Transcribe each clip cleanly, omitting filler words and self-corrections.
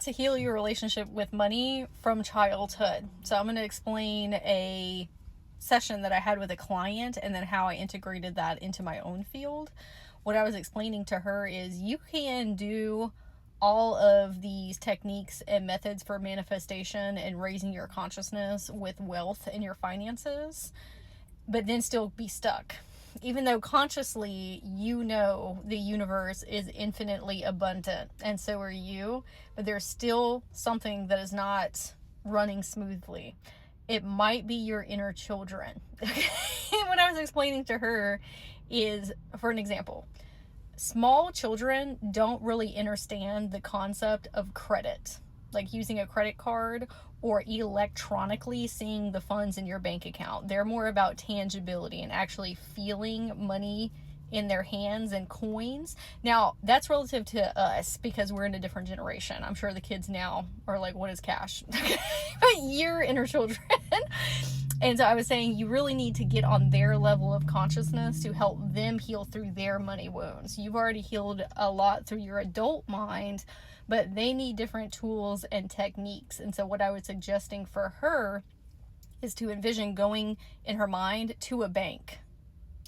to heal your relationship with money from childhood. So I'm going to explain a session that I had with a client and then how I integrated that into my own field. What I was explaining to her is you can do all of these techniques and methods for manifestation and raising your consciousness with wealth and your finances, but then still be stuck. Even though consciously you know the universe is infinitely abundant, and so are you, but there's still something that is not running smoothly. It might be your inner children. What I was explaining to her is, for an example, small children don't really understand the concept of credit, like using a credit card or electronically seeing the funds in your bank account. They're more about tangibility and actually feeling money in their hands and coins. Now, that's relative to us because we're in a different generation. I'm sure the kids now are like, what is cash? But you're inner children. And so I was saying you really need to get on their level of consciousness to help them heal through their money wounds. You've already healed a lot through your adult mind, but they need different tools and techniques. And so what I was suggesting for her is to envision going in her mind to a bank,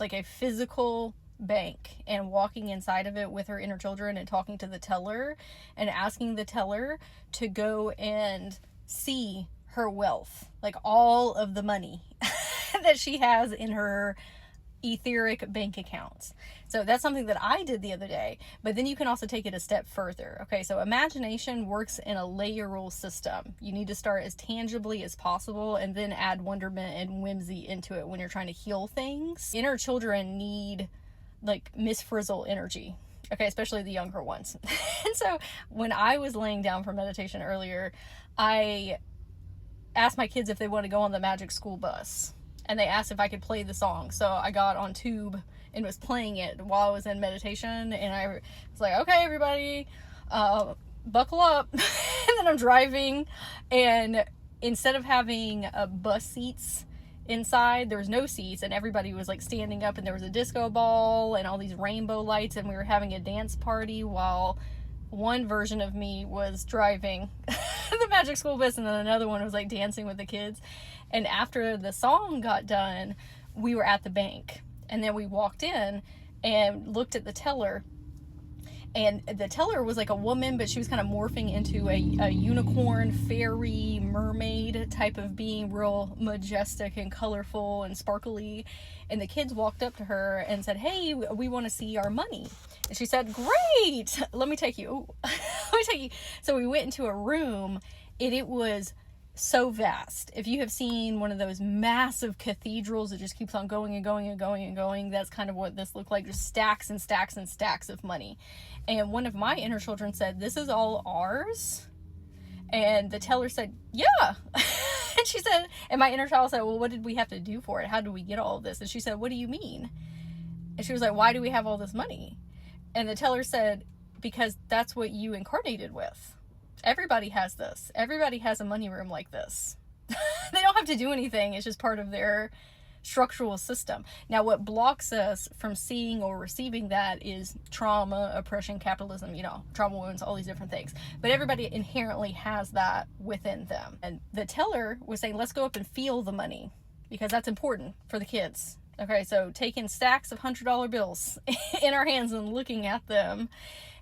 like a physical bank, and walking inside of it with her inner children and talking to the teller and asking the teller to go and see her wealth, like all of the money that she has in her etheric bank accounts. So that's something that I did the other day, but then you can also take it a step further. Okay, so imagination works in a layer rule system. You need to start as tangibly as possible and then add wonderment and whimsy into it when you're trying to heal things. Inner children need like Miss Frizzle energy. Okay, especially the younger ones. And so when I was laying down for meditation earlier, I asked my kids if they want to go on the magic school bus, and they asked if I could play the song. So I got on tube and was playing it while I was in meditation, and I was like, okay, everybody, buckle up. And then I'm driving, and instead of having bus seats inside, there was no seats, and everybody was like standing up, and there was a disco ball and all these rainbow lights, and we were having a dance party while one version of me was driving the magic school bus, and then another one was like dancing with the kids. And after the song got done, we were at the bank, and then we walked in and looked at the teller, and the teller was like a woman, but she was kind of morphing into a unicorn, fairy, mermaid type of being, real majestic and colorful and sparkly. And the kids walked up to her and said, hey, we want to see our money. And she said, great, let me take you. Ooh. Let me take you. So we went into a room, and it was so vast. If you have seen one of those massive cathedrals that just keeps on going and going and going and going, that's kind of what this looked like, just stacks and stacks and stacks of money. And one of my inner children said, this is all ours? And the teller said, yeah. And she said, and my inner child said, well, what did we have to do for it? How did we get all of this? And she said, what do you mean? And she was like, why do we have all this money? And the teller said, because that's what you incarnated with. Everybody has this. Everybody has a money room like this. They don't have to do anything. It's just part of their structural system. Now, what blocks us from seeing or receiving that is trauma, oppression, capitalism, trauma wounds, all these different things. But everybody inherently has that within them. And the teller was saying, let's go up and feel the money, because that's important for the kids. Okay, so taking stacks of $100 bills in our hands and looking at them.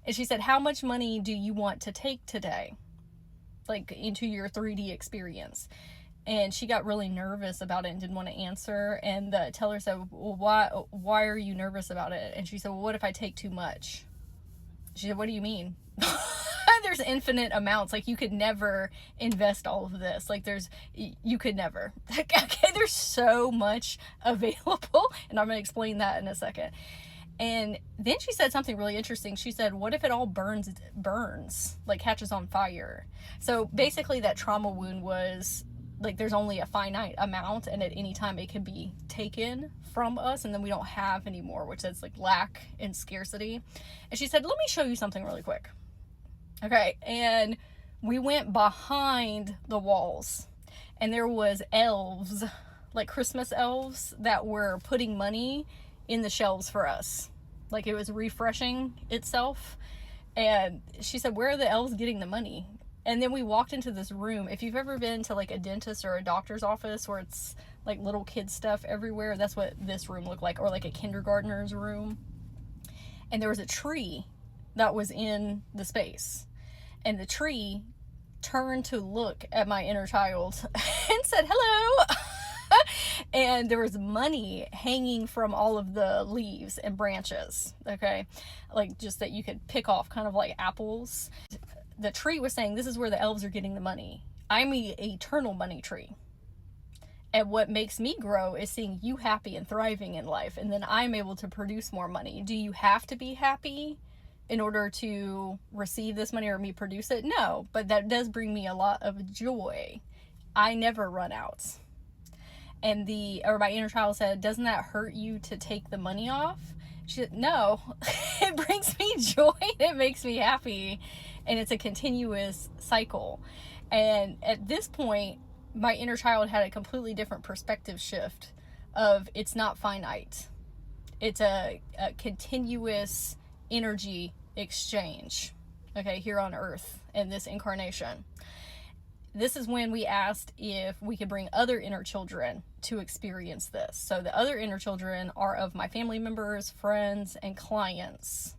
And she said, how much money do you want to take today? Like into your 3D experience. And she got really nervous about it and didn't want to answer. And the teller said, well, why are you nervous about it? And she said, well, what if I take too much? She said, what do you mean? There's infinite amounts. Like, you could never invest all of this. Like, you could never. Like, okay, there's so much available. And I'm going to explain that in a second. And then she said something really interesting. She said, what if it all burns, like catches on fire? So basically that trauma wound was like, there's only a finite amount, and at any time it can be taken from us, and then we don't have anymore, which is like lack and scarcity. And she said, let me show you something really quick. Okay. And we went behind the walls, and there was elves, like Christmas elves, that were putting money in the shelves for us. Like, it was refreshing itself. And she said, where are the elves getting the money? And then we walked into this room. If you've ever been to like a dentist or a doctor's office where it's like little kid stuff everywhere, that's what this room looked like, or like a kindergartner's room. And there was a tree that was in the space. And the tree turned to look at my inner child and said, hello. And there was money hanging from all of the leaves and branches, okay? Like just that you could pick off, kind of like apples. The tree was saying, this is where the elves are getting the money. I'm the eternal money tree. And what makes me grow is seeing you happy and thriving in life. And then I'm able to produce more money. Do you have to be happy in order to receive this money or me produce it? No, but that does bring me a lot of joy. I never run out. And my inner child said, doesn't that hurt you to take the money off? She said, no, it brings me joy. It makes me happy. And it's a continuous cycle. And at this point, my inner child had a completely different perspective shift of it's not finite. It's a continuous energy exchange, okay, here on Earth in this incarnation. This is when we asked if we could bring other inner children to experience this. So the other inner children are of my family members, friends, and clients.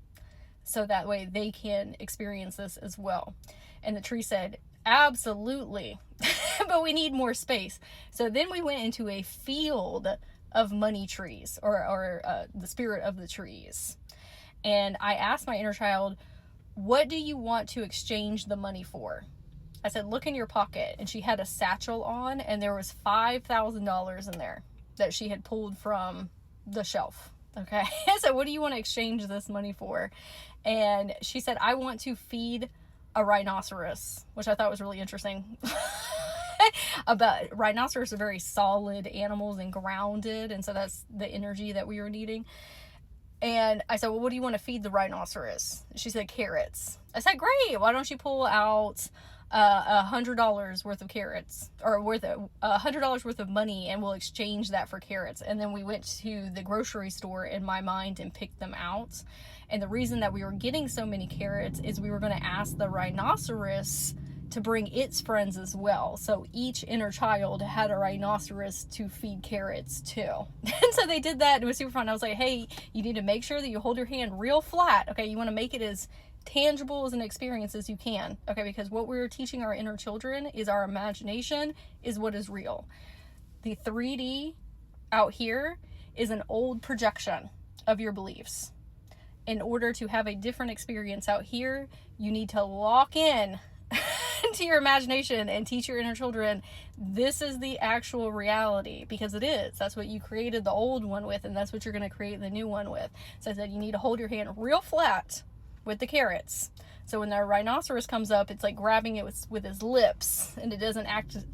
So that way they can experience this as well. And the tree said, absolutely, but we need more space. So then we went into a field of money trees, or the spirit of the trees. And I asked my inner child, what do you want to exchange the money for? I said, look in your pocket. And she had a satchel on, and there was $5,000 in there that she had pulled from the shelf. Okay. I said, what do you want to exchange this money for? And she said, I want to feed a rhinoceros, which I thought was really interesting. But rhinoceros are very solid animals and grounded. And so that's the energy that we were needing. And I said, well, what do you want to feed the rhinoceros? She said, carrots. I said, great. Why don't you pull out $100 worth of carrots, or $100 worth of money, and we'll exchange that for carrots. And then we went to the grocery store in my mind and picked them out. And the reason that we were getting so many carrots is we were going to ask the rhinoceros to bring its friends as well. So each inner child had a rhinoceros to feed carrots to. And so they did that. It was super fun. I was like, hey, you need to make sure that you hold your hand real flat. Okay, you want to make it as tangible as an experience as you can. Okay, because what we're teaching our inner children is our imagination is what is real. The 3D out here is an old projection of your beliefs. In order to have a different experience out here, you need to lock in to your imagination and teach your inner children this is the actual reality, because it is. That's what you created the old one with, and that's what you're going to create the new one with. So I said you need to hold your hand real flat with the carrots. So when the rhinoceros comes up, it's like grabbing it with his lips, and it doesn't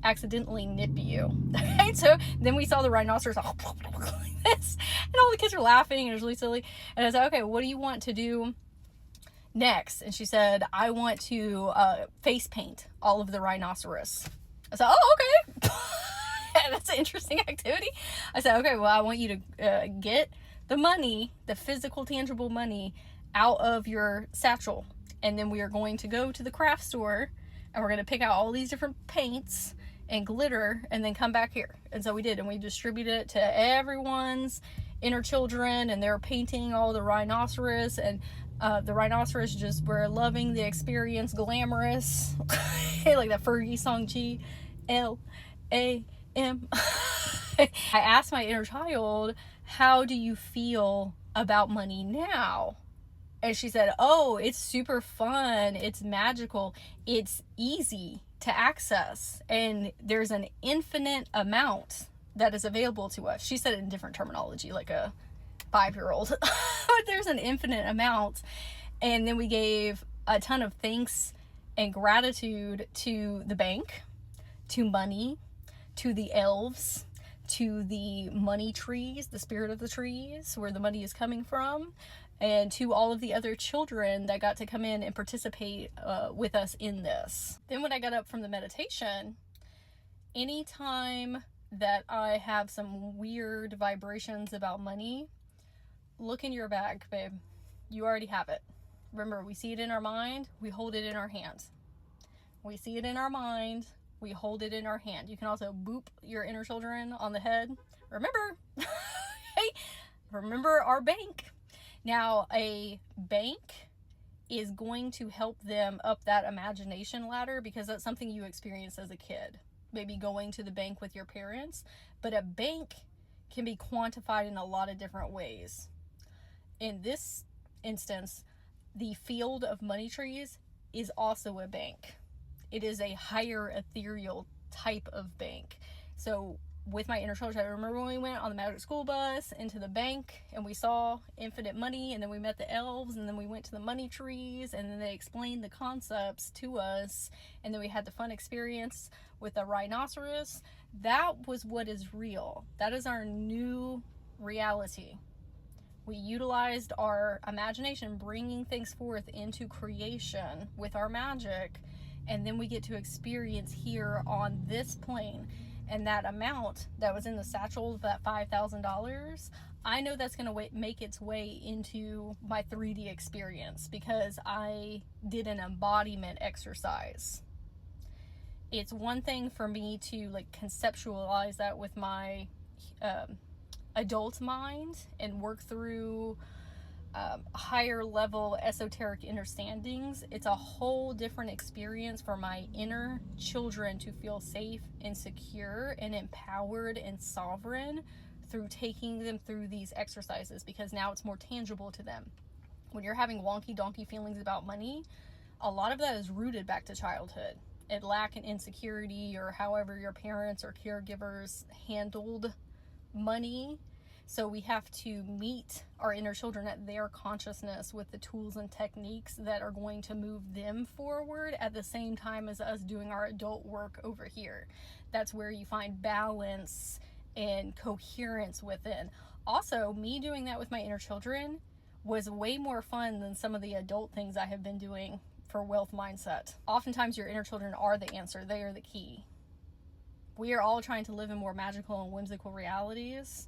accidentally nip you. Right? So then we saw the rhinoceros like this, and all the kids are laughing, and it was really silly. And I said, okay, what do you want to do next? And she said, I want to face paint all of the rhinoceros. I said, oh, okay. That's an interesting activity. I said, okay, well, I want you to get the money, the physical, tangible money, out of your satchel. And then we are going to go to the craft store, and we're going to pick out all these different paints and glitter, and then come back here. And so we did, and we distributed it to everyone's inner children, and they were painting all the rhinoceros, and the rhinoceros just were loving the experience, glamorous, like that Fergie song, GLAM. I asked my inner child, how do you feel about money now? And she said, oh, it's super fun, it's magical, it's easy to access, and there's an infinite amount that is available to us. She said it in different terminology, like a 5-year-old. But there's an infinite amount. And then we gave a ton of thanks and gratitude to the bank, to money, to the elves, to the money trees, the spirit of the trees, where the money is coming from, and to all of the other children that got to come in and participate with us in this. Then when I got up from the meditation, anytime that I have some weird vibrations about money, look in your bag, babe. You already have it. Remember, we see it in our mind, we hold it in our hands. We see it in our mind. We hold it in our hand. You can also boop your inner children on the head. Remember, hey, remember our bank. Now, a bank is going to help them up that imagination ladder because that's something you experienced as a kid. Maybe going to the bank with your parents. But a bank can be quantified in a lot of different ways. In this instance, the field of money trees is also a bank. It is a higher ethereal type of bank. So with my inner children, I remember when we went on the magic school bus into the bank and we saw infinite money, and then we met the elves, and then we went to the money trees, and then they explained the concepts to us, and then we had the fun experience with the rhinoceros. That was what is real. That is our new reality. We utilized our imagination, bringing things forth into creation with our magic, and then we get to experience here on this plane. And that amount that was in the satchel, that $5,000, I know that's going to make its way into my 3D experience because I did an embodiment exercise. It's one thing for me to like conceptualize that with my adult mind and work through higher level esoteric understandings. It's a whole different experience for my inner children to feel safe and secure and empowered and sovereign through taking them through these exercises, because now it's more tangible to them. When you're having wonky donkey feelings about money, a lot of that is rooted back to childhood and lack and insecurity, or however your parents or caregivers handled money. So we have to meet our inner children at their consciousness with the tools and techniques that are going to move them forward at the same time as us doing our adult work over here. That's where you find balance and coherence within. Also, me doing that with my inner children was way more fun than some of the adult things I have been doing for wealth mindset. Oftentimes your inner children are the answer. They are the key. We are all trying to live in more magical and whimsical realities.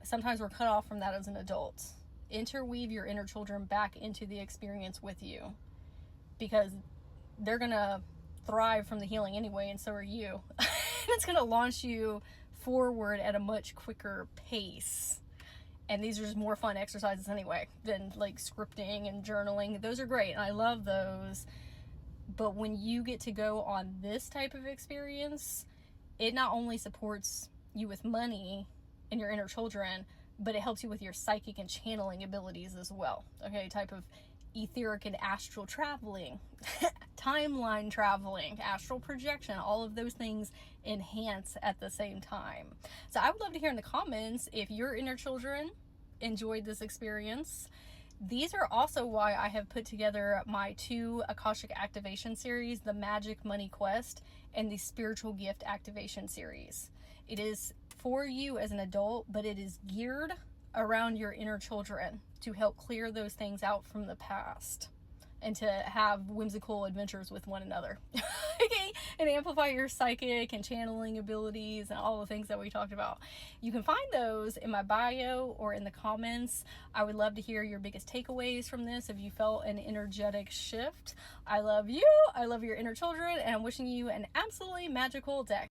Sometimes we're cut off from that as an adult. Interweave your inner children back into the experience with you, because they're going to thrive from the healing anyway, and so are you. It's going to launch you forward at a much quicker pace. And these are just more fun exercises anyway than like scripting and journaling. Those are great, and I love those. But when you get to go on this type of experience, it not only supports you with money and your inner children, but it helps you with your psychic and channeling abilities as well. Okay, type of etheric and astral traveling, timeline traveling, astral projection, all of those things enhance at the same time. So I would love to hear in the comments if your inner children enjoyed this experience. These are also why I have put together my 2 Akashic activation series, the Magic Money Quest and the Spiritual Gift Activation series. It is for you as an adult, but it is geared around your inner children to help clear those things out from the past and to have whimsical adventures with one another. Okay, and amplify your psychic and channeling abilities and all the things that we talked about. You can find those in my bio or in the comments. I would love to hear your biggest takeaways from this if you felt an energetic shift. I love you. I love your inner children, and I'm wishing you an absolutely magical day.